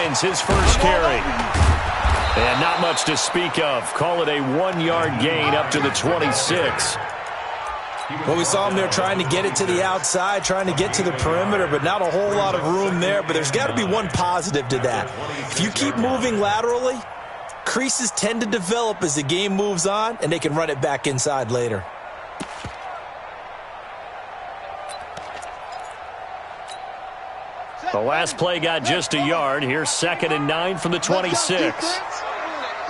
finds his first carry. And not much to speak of. Call it a 1-yard gain up to the 26. Well, we saw him there trying to get it to the outside, trying to get to the perimeter, but not a whole lot of room there. But there's got to be one positive to that. If you keep moving laterally, creases tend to develop as the game moves on, and they can run it back inside later. The last play got just a yard. Here's 2nd and 9 from the 26.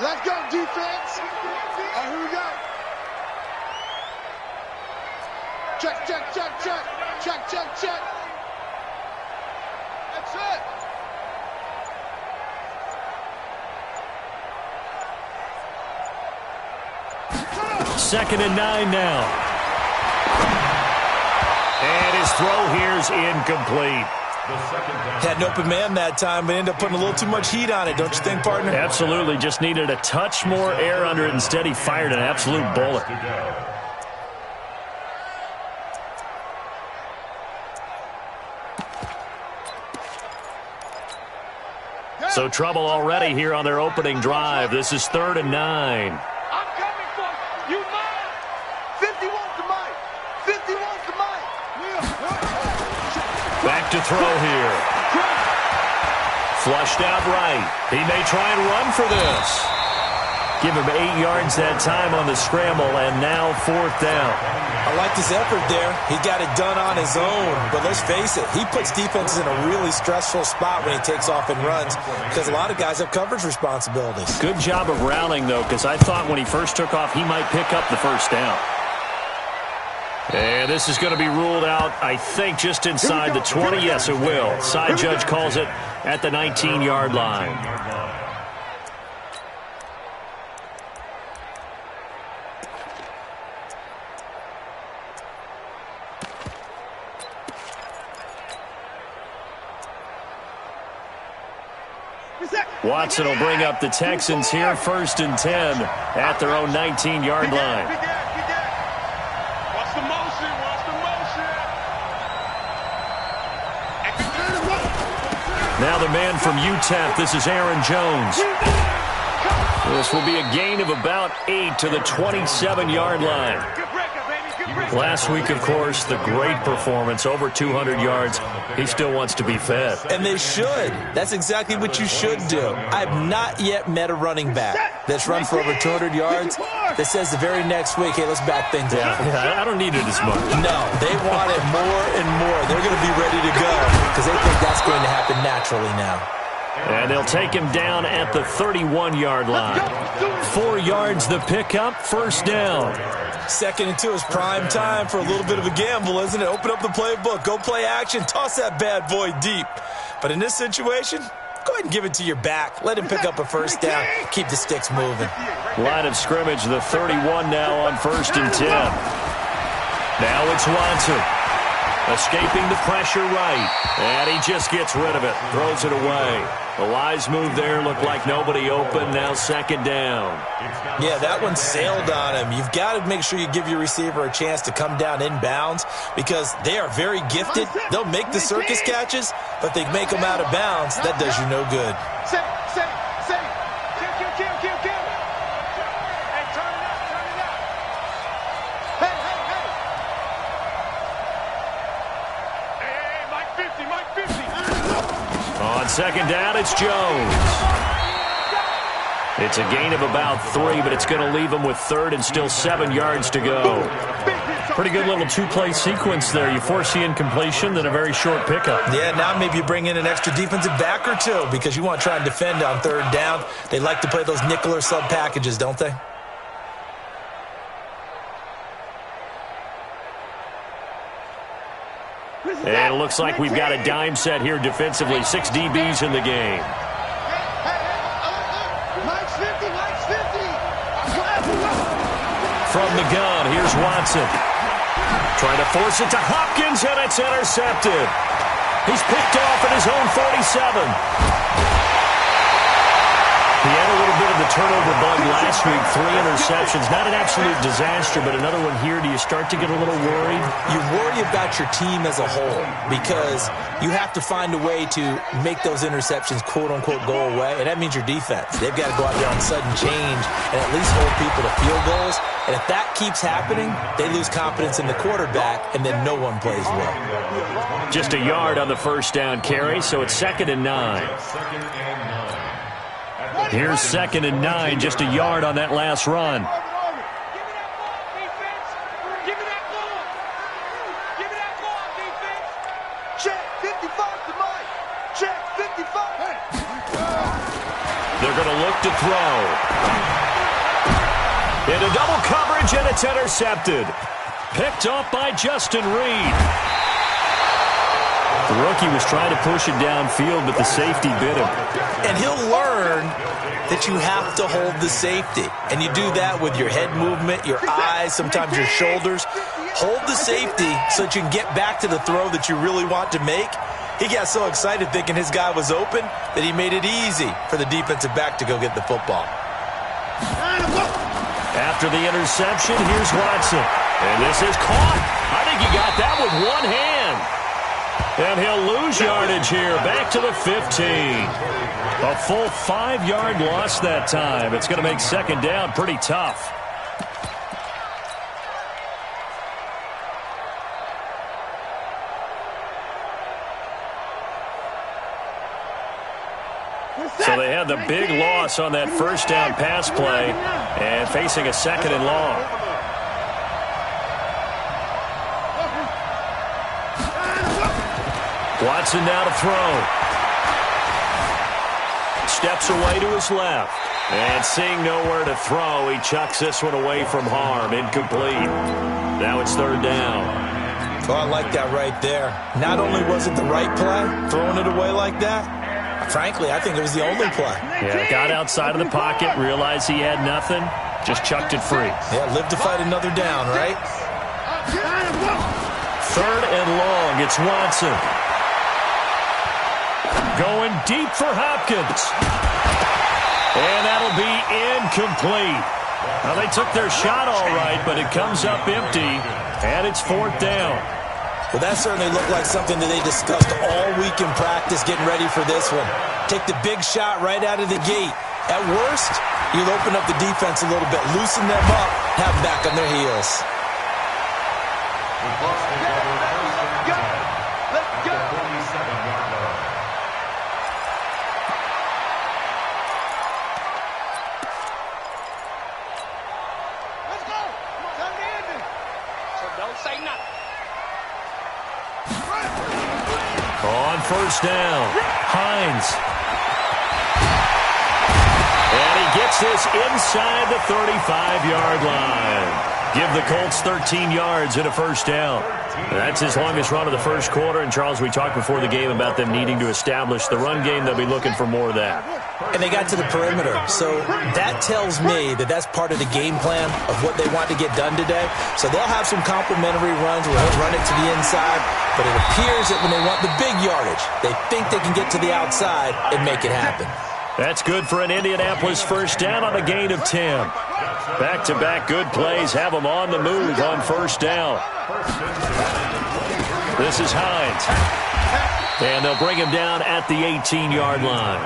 Let's go, defense. Here we go. Check, check, check, check. Check, check, check. That's it. Second and 9 now. And his throw here's incomplete. Had an open man that time, but ended up putting a little too much heat on it, don't you think, partner? Absolutely. Just needed a touch more air under it. Instead, he fired an absolute bullet. So trouble already here on their opening drive. This is 3rd and 9. I'm coming for you. You mine. 50 wants the mic. 50 wants the mic. Back to throw here. Flushed out right. He may try and run for this. Give him 8 yards that time on the scramble, and now 4th down. I liked his effort there. He got it done on his own. But let's face it, he puts defenses in a really stressful spot when he takes off and runs because a lot of guys have coverage responsibilities. Good job of rallying, though, because I thought when he first took off, he might pick up the first down. And this is going to be ruled out, I think, just inside the 20. Yes, it will. Side judge calls it at the 19-yard line. Watson will bring up the Texans here, 1st and 10 at their own 19-yard line. Watch the motion. Watch the motion. Now the man from UTEP, this is Aaron Jones. This will be a gain of about 8 to the 27-yard line. Last week, of course, the great performance, over 200 yards. He still wants to be fed. And they should. That's exactly what you should do. I have not yet met a running back that's run for over 200 yards that says the very next week, hey, let's back things up. Yeah, I don't need it as much. No, they want it more and more. They're going to be ready to go because they think that's going to happen naturally now. And they'll take him down at the 31-yard line. 4 yards the pickup, 1st down. 2nd and 2 is prime time for a little bit of a gamble, isn't it? Open up the playbook, go play action, toss that bad boy deep. But in this situation, go ahead and give it to your back. Let him pick up a 1st down. Keep the sticks moving. Line of scrimmage, the 31 now on 1st and 10. Now it's Watson. Escaping the pressure right. And he just gets rid of it. Throws it away. The wise move there. Looked like nobody open. Now 2nd down. Yeah, that one sailed on him. You've got to make sure you give your receiver a chance to come down inbounds because they are very gifted. They'll make the circus catches, but they make them out of bounds. That does you no good. Kill. Hey, turn it up. Hey. Hey, Mike 50. On 2nd down, it's Jones. It's a gain of about 3, but it's going to leave him with 3rd and still 7 yards to go. Pretty good little 2-play sequence there. You force the incompletion, then a very short pickup. Yeah, now maybe you bring in an extra defensive back or 2 because you want to try and defend on 3rd down. They like to play those nickel or sub packages, don't they? And it looks like we've got a dime set here defensively. 6 DBs in the game. From the gun, here's Watson. Trying to force it to Hopkins, and it's intercepted. He's picked off at his own 47. He had a little bit of the turnover bug last week, 3 interceptions. Not an absolute disaster, but another one here. Do you start to get a little worried? You worry about your team as a whole because you have to find a way to make those interceptions, quote-unquote, go away, and that means your defense. They've got to go out there on sudden change and at least hold people to field goals, and if that keeps happening, they lose confidence in the quarterback, and then no one plays well. Just a yard on the first down carry, so it's 2nd and 9. Here's 2nd and 9, just a yard on that last run. Check 55 to Mike. Check 55. They're going to look to throw. Into double coverage, and it's intercepted. Picked off by Justin Reed. The rookie was trying to push it downfield, but the safety bit him. And he'll learn that you have to hold the safety. And you do that with your head movement, your eyes, sometimes your shoulders. Hold the safety so that you can get back to the throw that you really want to make. He got so excited thinking his guy was open that he made it easy for the defensive back to go get the football. After the interception, here's Watson. And this is caught. I think he got that with one hand. And he'll lose yardage here, back to the 15. A full 5-yard loss that time. It's going to make 2nd down pretty tough. So they had the big loss on that first down pass play and facing a 2nd and long. Watson now to throw. Steps away to his left. And seeing nowhere to throw, he chucks this one away from harm. Incomplete. Now it's 3rd down. Oh, I like that right there. Not only was it the right play, throwing it away like that, frankly, I think it was the only play. Yeah, got outside of the pocket, realized he had nothing, just chucked it free. Yeah, live to fight another down, right? 3rd and long, it's Watson. Going deep for Hopkins. And that'll be incomplete. Now, they took their shot all right, but it comes up empty, and it's 4th down. Well, that certainly looked like something that they discussed all week in practice getting ready for this one. Take the big shot right out of the gate. At worst, you'll open up the defense a little bit, loosen them up, have them back on their heels. Let's go. Time to end it. So don't say nothing. On first down, Hines. And he gets this inside the 35-yard line. Give the Colts 13 yards and a first down. That's his longest run of the first quarter. And, Charles, we talked before the game about them needing to establish the run game. They'll be looking for more of that. And they got to the perimeter. So that tells me that that's part of the game plan of what they want to get done today. So they'll have some complimentary runs where they'll run it to the inside. But it appears that when they want the big yardage, they think they can get to the outside and make it happen. That's good for an Indianapolis first down on a gain of 10. Back-to-back good plays have them on the move on first down. This is Hines. And they'll bring him down at the 18-yard line.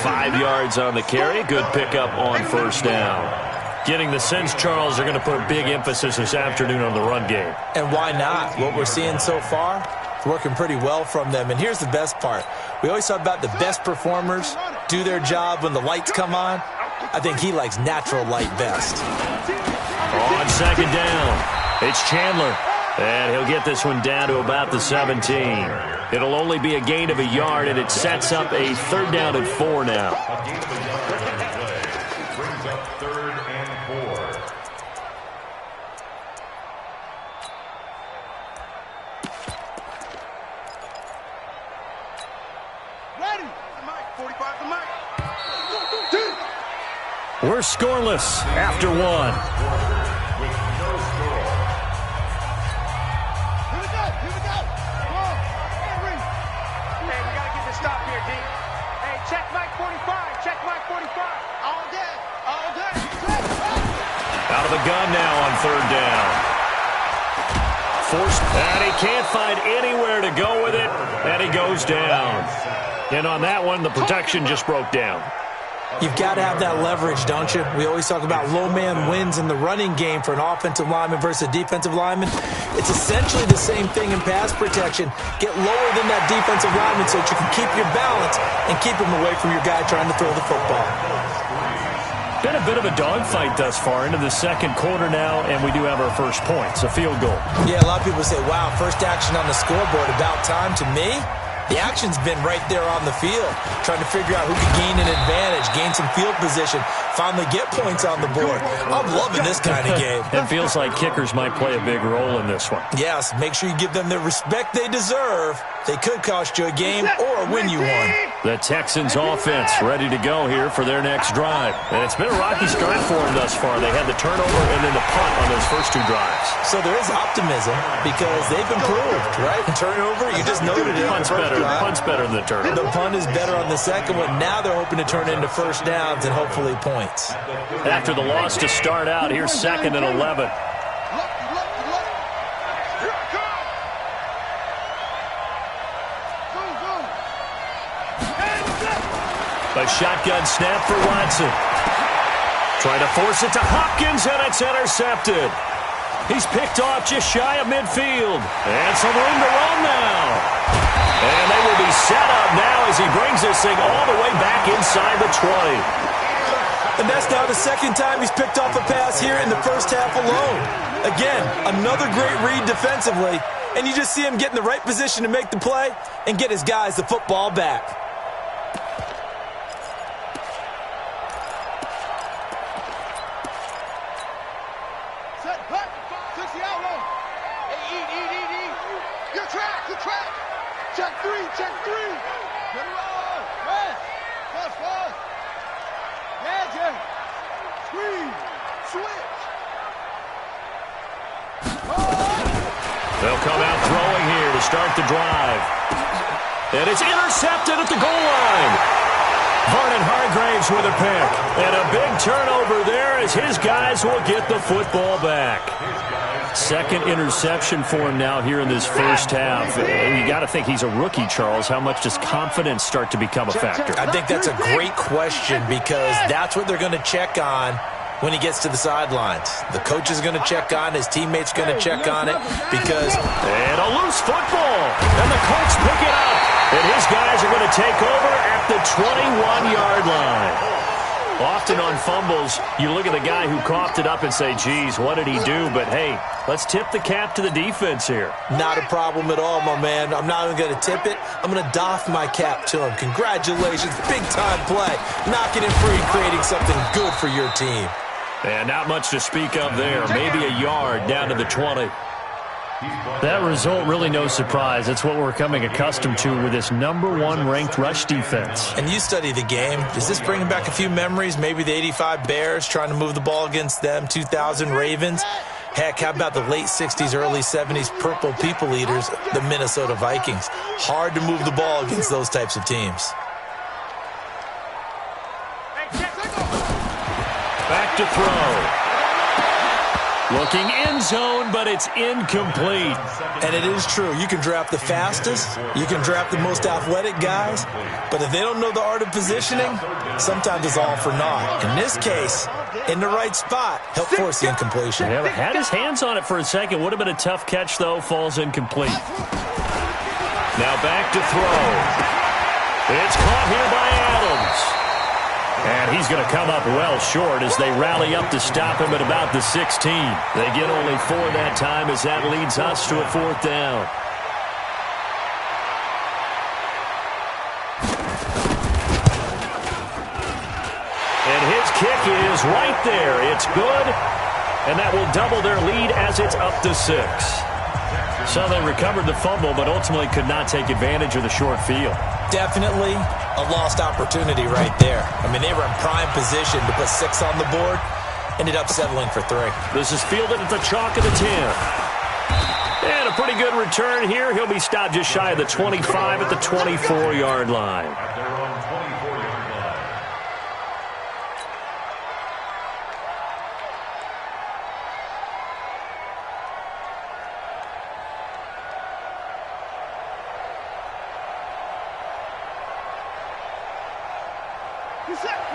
5 yards on the carry. Good pickup on first down. Getting the sense, Charles, they're going to put a big emphasis this afternoon on the run game. And why not? What we're seeing so far, it's working pretty well from them. And here's the best part. We always talk about the best performers do their job when the lights come on. I think he likes natural light best. On second down, it's Chandler. And he'll get this one down to about the 17. It'll only be a gain of a yard, and it sets up a 3rd down and 4 now. Brings up 3rd and 4. Ready. 45 to Mike. We're scoreless after 1. Here we go. Come on. Hey, we got to get this stop here, D. Hey, check Mike 45. Check Mike 45. All day. the gun now on third down. Forced, and he can't find anywhere to go with it, and he goes down. And on that one, the protection just broke down. You've got to have that leverage, don't you? We always talk about low man wins in the running game for an offensive lineman versus a defensive lineman. It's essentially the same thing in pass protection. Get lower than that defensive lineman so that you can keep your balance and keep him away from your guy trying to throw the football. Been a bit of a dogfight thus far into the second quarter now, and we do have our first points, a field goal. Yeah, a lot of people say, wow, first action on the scoreboard, about time. To me, the action's been right there on the field, trying to figure out who can gain an advantage, gain some field position, finally get points on the board. I'm loving this kind of game. It feels like kickers might play a big role in this one. Yes, make sure you give them the respect they deserve. They could cost you a game or win you one. The Texans offense ready to go here for their next drive. And it's been a rocky start for them thus far. They had the turnover and then the punt on those first two drives. So there is optimism because they've improved, right? Turnover, you just noted it. Punt's better than the turnover. The punt is better on the second one. Now they're hoping to turn into first downs and hopefully points. After the loss to start out, here's 2nd and 11. A shotgun snap for Watson. Trying to force it to Hopkins, and it's intercepted. He's picked off just shy of midfield. And some room to run now. And they will be set up now as he brings this thing all the way back inside the 20. And that's now the second time he's picked off a pass here in the first half alone. Again, another great read defensively. And you just see him get in the right position to make the play and get his guys the football back. Check three. Get it on. Fast. Magic. Squeeze. Switch. They'll come out throwing here to start the drive. And it's intercepted at the goal line. Vernon Hargraves with a pick. And a big turnover there as his guys will get the football back. Second interception for him now here in this first half. You got to think he's a rookie, Charles. How much does confidence start to become a factor? I think that's a great question because that's what they're going to check on when he gets to the sidelines. The coach is going to check on, his teammates going to check on it because... And a loose football. And the Colts pick it up. And his guys are going to take over at the 21-yard line. Often on fumbles, you look at the guy who coughed it up and say, geez, what did he do? But, hey, let's tip the cap to the defense here. Not a problem at all, my man. I'm not even going to tip it. I'm going to doff my cap to him. Congratulations. Big-time play. Knocking it free, creating something good for your team. And not much to speak of there. Maybe a yard down to the 20. That result, really no surprise. It's what we're coming accustomed to with this #1 ranked rush defense. And you study the game. Is this bringing back a few memories? Maybe the 85 Bears trying to move the ball against them, 2000 Ravens. Heck, how about the late 60s, early 70s Purple People Eaters, the Minnesota Vikings? Hard to move the ball against those types of teams. Back to throw. Looking end zone, but it's incomplete. And it is true. You can draft the fastest. You can draft the most athletic guys. But if they don't know the art of positioning, sometimes it's all for naught. In this case, in the right spot, help force the incompletion. Yeah, had his hands on it for a second. Would have been a tough catch, though. Falls incomplete. Now back to throw. It's caught here by Adams. And he's going to come up well short as they rally up to stop him at about the 16. They get only 4 that time as that leads us to a 4th down. And his kick is right there. It's good. And that will double their lead as it's up to 6. So they recovered the fumble, but ultimately could not take advantage of the short field. Definitely a lost opportunity right there. I mean, they were in prime position to put 6 on the board. Ended up settling for 3. This is fielded at the chalk of the 10. And a pretty good return here. He'll be stopped just shy of the 25 at the 24-yard line.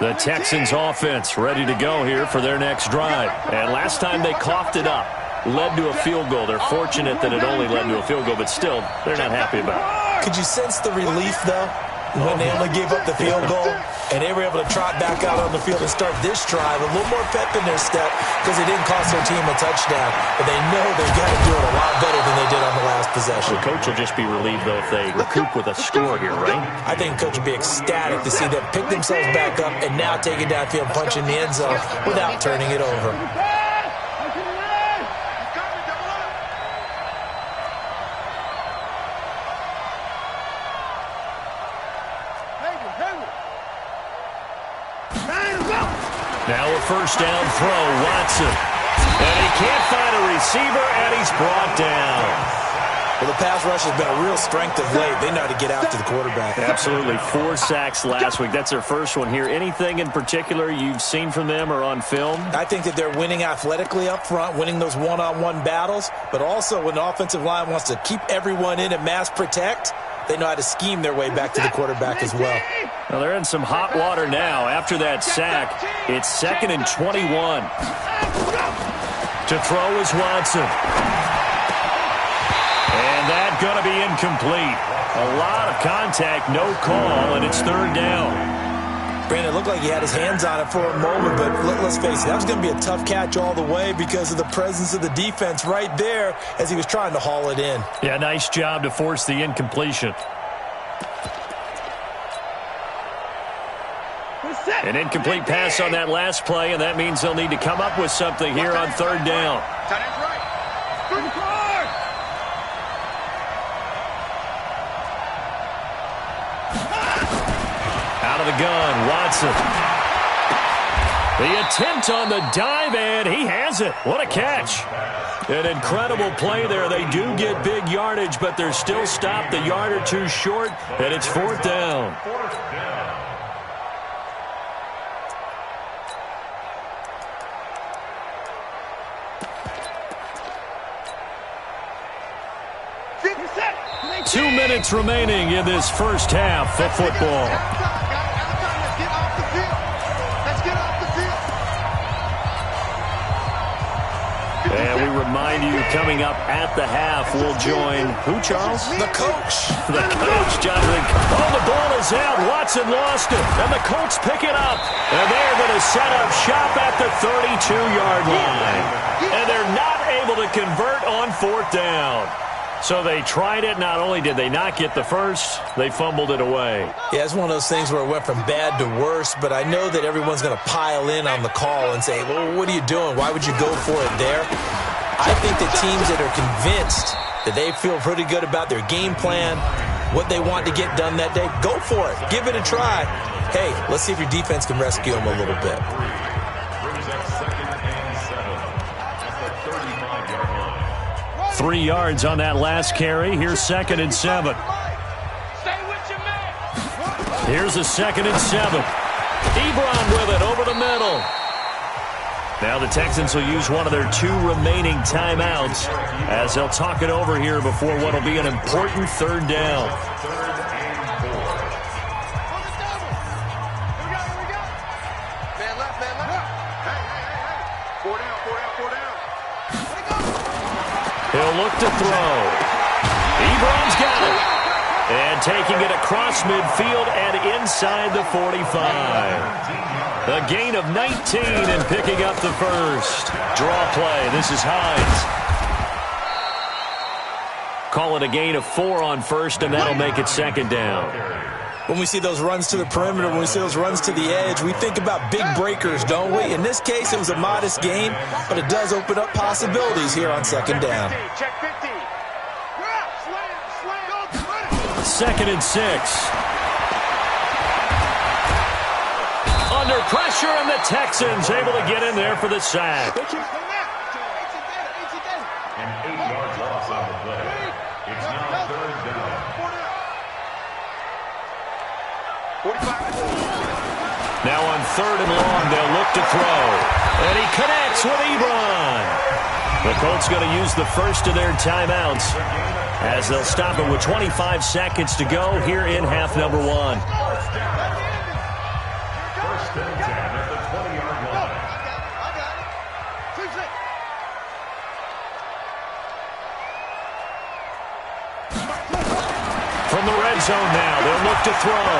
The Texans offense ready to go here for their next drive. And last time they coughed it up, led to a field goal. They're fortunate that it only led to a field goal, but still, they're not happy about it. Could you sense the relief, though, when they only gave up the field goal and they were able to trot back out on the field and start this drive? A little more pep in their step because it didn't cost their team a touchdown, but they know they've got to do it a lot better than they did on the last possession. The coach will just be relieved, though, if they recoup with a score here, right? I think the coach will be ecstatic to see them pick themselves back up and now take it downfield, punch in the end zone without turning it over. Now a first down throw, Watson. And he can't find a receiver, and he's brought down. Well, the pass rush has been a real strength of late. They know how to get after the quarterback. Absolutely. 4 sacks last week. That's their first one here. Anything in particular you've seen from them or on film? I think that they're winning athletically up front, winning those one-on-one battles, but also when the offensive line wants to keep everyone in and mass protect, they know how to scheme their way back to the quarterback as well. Well, they're in some hot water now. After that sack, it's 2nd and 21. To throw is Watson. And that's going to be incomplete. A lot of contact, no call, and it's 3rd down. Brandon, it looked like he had his hands on it for a moment, but let's face it, that was going to be a tough catch all the way because of the presence of the defense right there as he was trying to haul it in. Yeah, nice job to force the incompletion. An incomplete pass on that last play, and that means they'll need to come up with something here on 3rd down. Out of the gun, Watson. The attempt on the dive, and he has it. What a catch. An incredible play there. They do get big yardage, but they're still stopped a yard or two short, and it's 4th down. Two minutes remaining in this first half of football. And we remind you, coming up at the half, we'll join who, Charles? The coach. The coach, Jonathan. Oh, the ball is out. Watson lost it. And the Colts pick it up. And they're going to set up shop at the 32-yard line. And they're not able to convert on 4th down. So they tried it. Not only did they not get the first, they fumbled it away. Yeah, it's one of those things where it went from bad to worse, but I know that everyone's going to pile in on the call and say, well, what are you doing? Why would you go for it there? I think the teams that are convinced that they feel pretty good about their game plan, what they want to get done that day, go for it. Give it a try. Hey, let's see if your defense can rescue them a little bit. 3 yards on that last carry. Here's 2nd and 7. Here's a 2nd and 7. Ebron with it over the middle. Now the Texans will use one of their 2 remaining timeouts as they'll talk it over here before what will be an important 3rd down. He'll look to throw. Ebron's got it. And taking it across midfield and inside the 45. A gain of 19 and picking up the first. Draw play. This is Hines. Call it a gain of 4 on first, and that'll make it 2nd down. When we see those runs to the perimeter, when we see those runs to the edge, we think about big breakers, don't we? In this case, it was a modest gain, but it does open up possibilities here on 2nd down. 2nd and 6. Under pressure, and the Texans able to get in there for the sack. An 8-yard loss on the play. It's now 3rd down. Now on 3rd and long, they'll look to throw. And he connects with Ebron. The Colts going to use the first of their timeouts as they'll stop it with 25 seconds to go here in half number 1. zone now. They'll look to throw.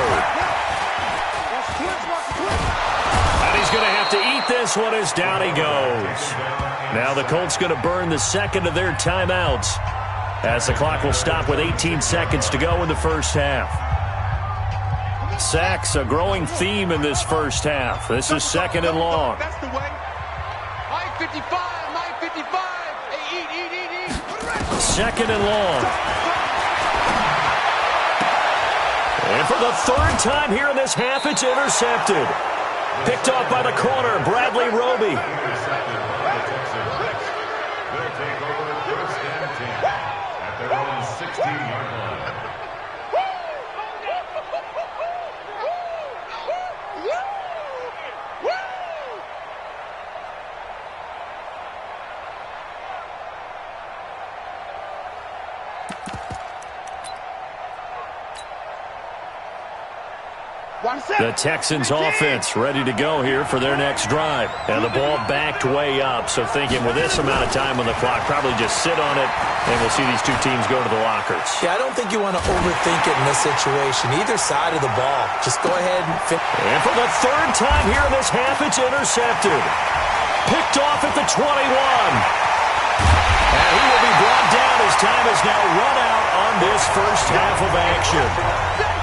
And he's going to have to eat this one as down he goes. Now the Colts going to burn the second of their timeouts as the clock will stop with 18 seconds to go in the first half. Sacks, a growing theme in this first half. This is second and long. That's the way. 9:55. Eat. Second and long. And for the third time here in this half, it's intercepted. Picked off by the corner, Bradley Roby. They'll take over first and 10 at their own 16-yard line. The Texans offense ready to go here for their next drive. And the ball backed way up, so thinking with this amount of time on the clock, probably just sit on it, and we'll see these two teams go to the lockers. Yeah, I don't think you want to overthink it in this situation. Either side of the ball. Just go ahead and finish. And for the third time here in this half, it's intercepted. Picked off at the 21. And he will be brought down as time has now run out on this first half of action.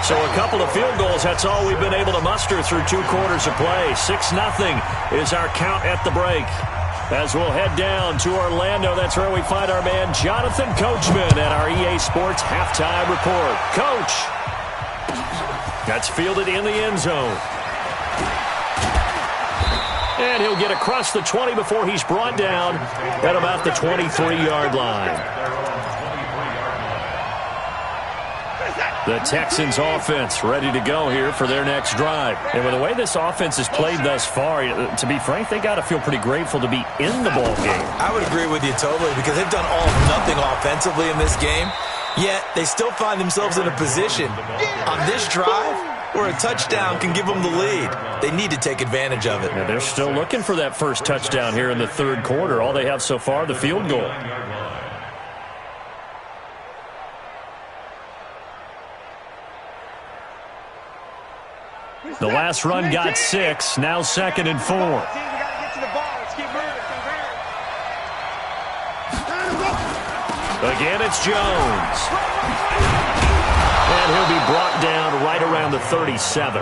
So a couple of field goals, that's all we've been able to muster through 2 quarters of play. 6-0 is our count at the break. As we'll head down to Orlando, that's where we find our man Jonathan Coachman at our EA Sports Halftime Report. Coach, that's fielded in the end zone. And he'll get across the 20 before he's brought down at about the 23-yard line. The Texans offense ready to go here for their next drive. And with the way this offense has played thus far, to be frank, they got to feel pretty grateful to be in the ball game. I would agree with you totally because they've done all or nothing offensively in this game, yet they still find themselves in a position on this drive where a touchdown can give them the lead. They need to take advantage of it. Yeah, they're still looking for that first touchdown here in the third quarter. All they have so far, the field goal. The last run got 6, now 2nd and 4. Again, it's Jones. And he'll be brought down right around the 37.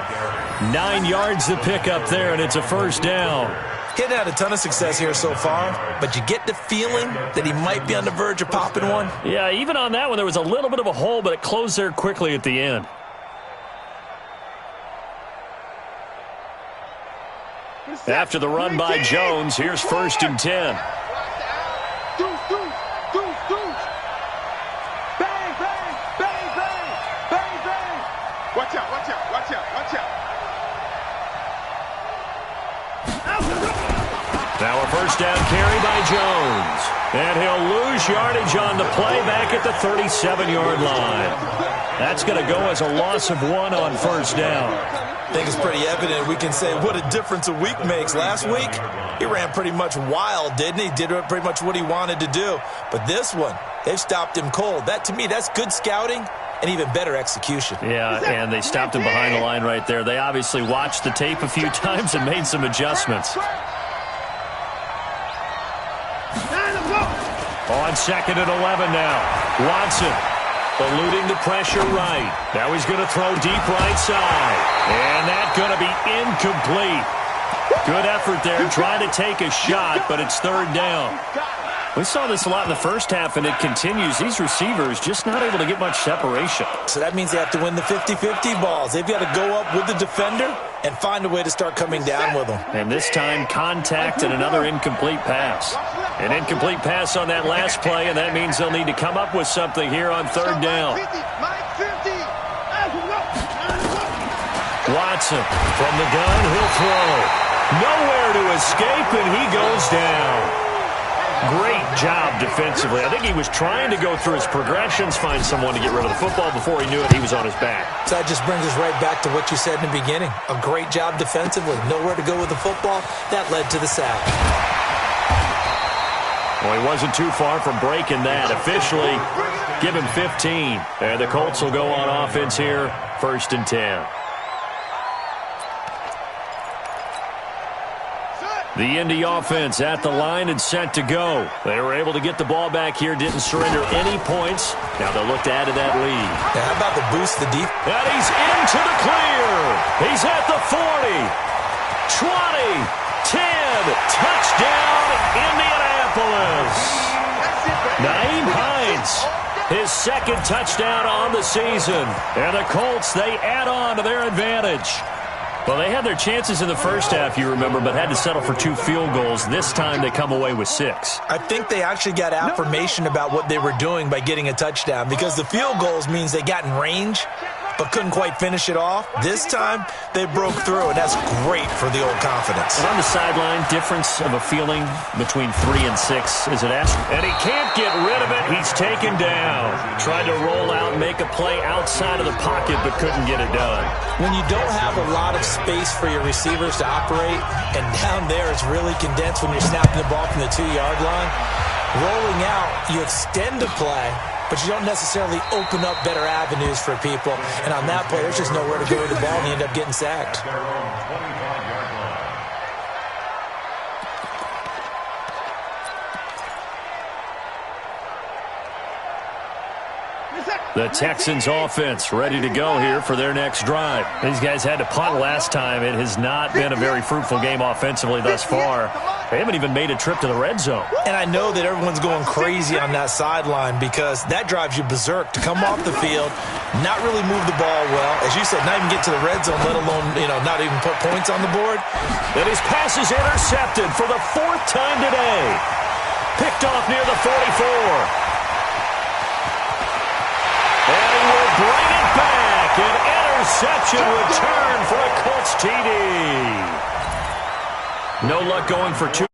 9 yards to pick up there, and it's a first down. He's had a ton of success here so far, but you get the feeling that he might be on the verge of popping one. Yeah, even on that one, there was a little bit of a hole, but it closed there quickly at the end. After the run by Jones, here's 1st and 10. Watch out. Now a first down carry by Jones. And he'll lose yardage on the play back at the 37-yard line. That's going to go as a loss of 1 on first down. I think it's pretty evident. We can say what a difference a week makes. Last week, he ran pretty much wild, didn't he? Did pretty much what he wanted to do. But this one, they've stopped him cold. That, to me, that's good scouting and even better execution. Yeah, and they stopped him behind the line right there. They obviously watched the tape a few times and made some adjustments. On 2nd and 11 now. Watson eluding the pressure right. Now he's going to throw deep right side. And that's going to be incomplete. Good effort there trying to take a shot, but it's 3rd down. We saw this a lot in the first half, and it continues. These receivers just not able to get much separation. So that means they have to win the 50-50 balls. They've got to go up with the defender and find a way to start coming down with them. And this time, contact and another incomplete pass. An incomplete pass on that last play, and that means they'll need to come up with something here on 3rd down. Watson from the gun, he'll throw. Nowhere to escape, and he goes down. Great job defensively. I think he was trying to go through his progressions, find someone to get rid of the football. Before he knew it, he was on his back. So that just brings us right back to what you said in the beginning. A great job defensively. Nowhere to go with the football. That led to the sack. Well, he wasn't too far from breaking that. Officially, give him 15. And the Colts will go on offense here, 1st and 10. The Indy offense at the line and set to go. They were able to get the ball back here, didn't surrender any points. Now they'll look to add to that lead. Yeah, how about the boost the deep? And he's into the clear. He's at the 40, 20, 10. Touchdown, Indianapolis. Naeem Hines, his 2nd touchdown on the season. And the Colts, they add on to their advantage. Well, they had their chances in the first half, you remember, but had to settle for 2 field goals. This time they come away with 6. I think they actually got affirmation about what they were doing by getting a touchdown, because the field goals means they got in range but couldn't quite finish it off. This time they broke through, and that's great for the old confidence. And on the sideline, difference of a feeling between 3 and 6 is it asked? And he can't get rid of it. He's taken down. Tried to roll out and make a play outside of the pocket, but couldn't get it done. When you don't have a lot of space for your receivers to operate, and down there it's really condensed when you're snapping the ball from the 2-yard line, rolling out, you extend the play, but you don't necessarily open up better avenues for people. And on that play, there's just nowhere to go with the ball, and you end up getting sacked. The Texans offense ready to go here for their next drive. These guys had to punt last time. It has not been a very fruitful game offensively thus far. They haven't even made a trip to the red zone. And I know that everyone's going crazy on that sideline because that drives you berserk to come off the field, not really move the ball well. As you said, not even get to the red zone, let alone, not even put points on the board. And his pass is intercepted for the 4th time today. Picked off near the 44. And he will bring it back. An interception return for a Colts TD. No luck going for 2